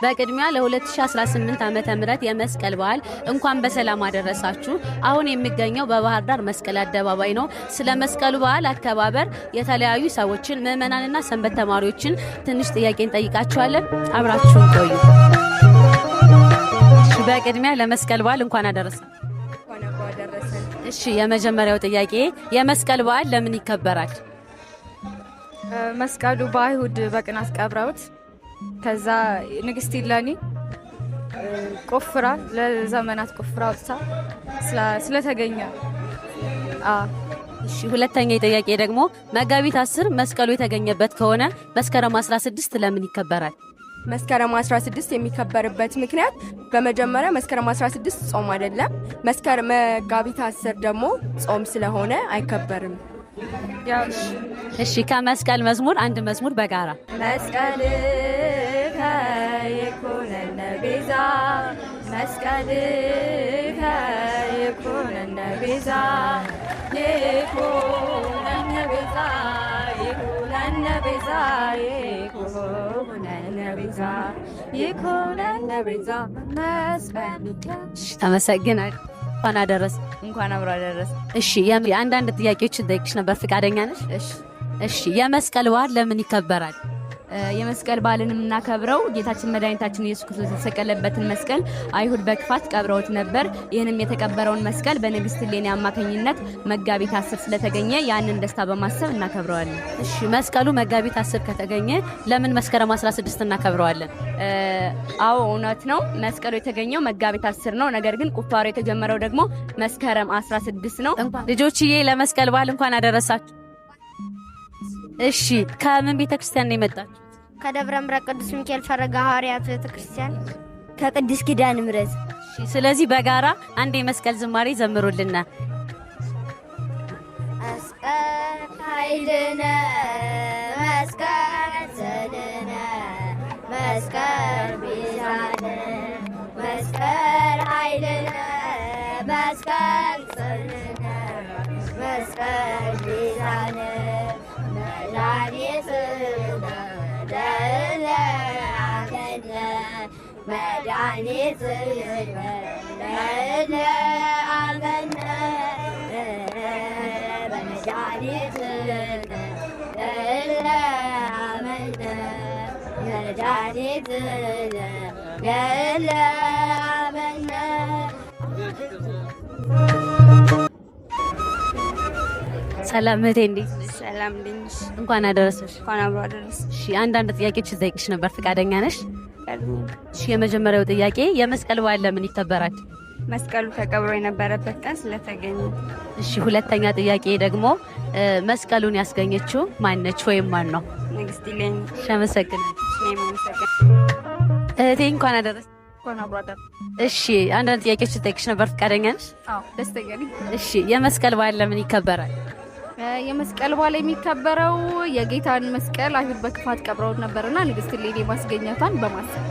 በቅድሚያ ለ2018 ዓመተ ምህረት የመስቀል በዓል እንኳን በሰላም አደረሳችሁ። አሁን የሚገኘው በባህር ዳር መስቀል አደባባይ ነው። ስለ መስቀሉ በዓል አከባበር የተለያዩ ሰዎችን ምዕመናንና ሰንበት ተማሪዎችን ትንሽ ጥያቄ እንጠይቃቸዋለን። አብራችሁን ቆዩ። በቅድሚያ ለመስቀል በዓል እንኳን አደረሳችሁ። እሺ፣ የመጀመሪያው ጥያቄ የመስቀል በዓል ለምን ይከበራል? መስቀሉ በአይሁድ በቅናት ቀብረውት ከዛ ንግስት ኢላኒ ቆፍራ ለዘመናት ቆፍራ ወጥታ ስለተገኘ። እሺ፣ ሁለተኛ ጥያቄ ደግሞ መጋቢት 10 መስቀሉ የተገኘበት ከሆነ መስከረም 16 ለምን ይከበራል? መስከረም 16 የሚከበርበት ምክንያት በመጀመሪያ መስከረም 16 ጾም አይደለም፣ መጋቢት 10 ደግሞ ጾም ስለሆነ አይከበርም። እሺ፣ ከመስቀል መዝሙር አንድ መዝሙር በጋራ መስቀል ከይኩነነ ቤዛ መስቀል ከይኩነነ ቤዛ ይኩነነ ቤዛ ይኩነነ ቤዛ ይኩነነ ቤዛ ይኩነነ ቤዛ መስቀል። ተመሰግናለሁ። እንኳን አደረሰ። እንኳን አብሮ አደረሰ። እሺ፣ አንዳንድ ጥያቄዎችን ጠይቅሽ ነበር፣ ፍቃደኛ ነሽ? እሺ፣ የመስቀል በዓል ለምን ይከበራል? የመስቀል በዓልን የምናከብረው ጌታችን መድኃኒታችን ኢየሱስ ክርስቶስ የተሰቀለበትን መስቀል አይሁድ በክፋት ቀብረውት ነበር። ይህንም የተቀበረውን መስቀል በንግስት እሌኒ አማካኝነት መጋቢት 10 ስለተገኘ ያንን ደስታ በማሰብ እናከብረዋለን። እሺ፣ መስቀሉ መጋቢት 10 ከተገኘ ለምን መስከረም 16 እናከብረዋለን? አዎ እውነት ነው። መስቀሉ የተገኘው መጋቢት 10 ነው። ነገር ግን ቁፋሮ የተጀመረው ደግሞ መስከረም 16 ነው። ልጆችዬ ለመስቀል በዓል እንኳን አደረሳችሁ። እሺ፣ ከምን ቤተክርስቲያን ነው የመጣችሁ? ከደብረ ምሕረት ቅዱስ ሚካኤል ፈረጋ ሐዋርያት ቤተክርስቲያን ከቅድስት ኪዳነ ምሕረት። ስለዚህ በጋራ አንድ የመስቀል ዝማሬ ዘምሩልና። መስቀል ኃይልነ መስቀል ጽንዕነ መስቀል ቤዛነ መስቀል ኃይልነ መስቀል ጽንዕነ መስቀል ቤዛነ መድኃኒት አመነ በመድኃኒት አመነ መድኃኒት አመነ። ሰላም እህቴ፣ እንዴት ነሽ? ሰላም ነሽ? እንኳን አደረሰሽ። እንኳን አብሮ አደረሰ። እሺ፣ አንዳንድ ጥያቄዎች ልጠይቅሽ ነበር፣ ፍቃደኛ ነሽ? እሺ፣ የመጀመሪያው ጥያቄ የመስቀል በዓል ለምን ይከበራል? መስቀሉ ተቀብሮ የነበረበት ቀን ስለተገኘ። እሺ፣ ሁለተኛ ጥያቄ ደግሞ መስቀሉን ያስገኘችው ማነች ወይም ማን ነው? ንግስት ኢሌኒ። አመሰግናለሁ። እህቴ እንኳን አደረሰሽ። እንኳን አብሮ አደረሰ። እሺ፣ አንዳንድ ጥያቄዎች ልጠይቅሽ ነበር፣ ፍቃደኛ ነሽ? አዎ፣ ደስተኛ ነኝ። እሺ፣ የመስቀል በዓል ለምን ይከበራል? የመስቀል በዓል የሚከበረው የጌታን መስቀል አይሁድ በክፋት ቀብረውት ነበርና ንግስት እሌኒ ማስገኘቷን በማሰብ።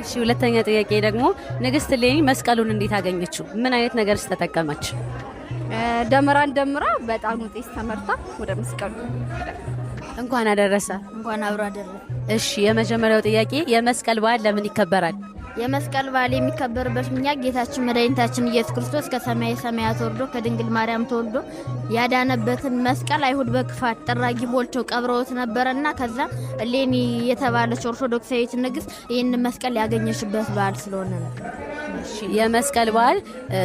እሺ፣ ሁለተኛ ጥያቄ ደግሞ ንግስት እሌኒ መስቀሉን እንዴት አገኘችው? ምን አይነት ነገርስ ተጠቀመች? ደመራን ደምራ በጣኑ ጤስ ተመርታ ወደ መስቀሉ። እንኳን አደረሰ። እንኳን አብሮ አደረሰ። እሺ፣ የመጀመሪያው ጥያቄ የመስቀል በዓል ለምን ይከበራል? የመስቀል በዓል የሚከበርበት ምክንያት ጌታችን መድኃኒታችን ኢየሱስ ክርስቶስ ከሰማየ ሰማያት ወርዶ ከድንግል ማርያም ተወልዶ ያዳነበትን መስቀል አይሁድ በክፋት ጥራጊ ቦልተው ቀብረውት ነበርና ከዛ እሌኒ የተባለች ኦርቶዶክሳዊት ንግስት ይህን መስቀል ያገኘችበት በዓል ስለሆነ ነው። እሺ፣ የመስቀል በዓል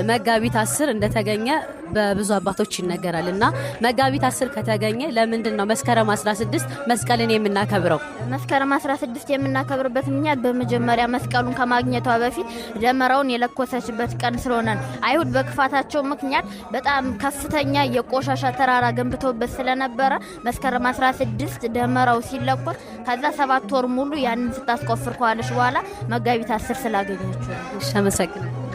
መጋቢት 10 እንደተገኘ በብዙ አባቶች ይነገራል እና መጋቢት 10 ከተገኘ ለምንድን ነው መስከረም 16 መስቀልን የምናከብረው? መስከረም 16 የምናከብርበት ምክንያት በመጀመሪያ መስቀሉን ከማግኘቷ በፊት ደመራውን የለኮሰችበት ቀን ስለሆነ አይሁድ በክፋታቸው ምክንያት በጣም ከፍተኛ የቆሻሻ ተራራ ገንብተውበት ስለነበረ መስከረም 16 ደመራው ሲለኮስ ከዛ 7 ወር ሙሉ ያንን ስታስቆፍር ከዋለች በኋላ መጋቢት 10 ስላገኘችው። እሺ፣ አመሰግናለሁ።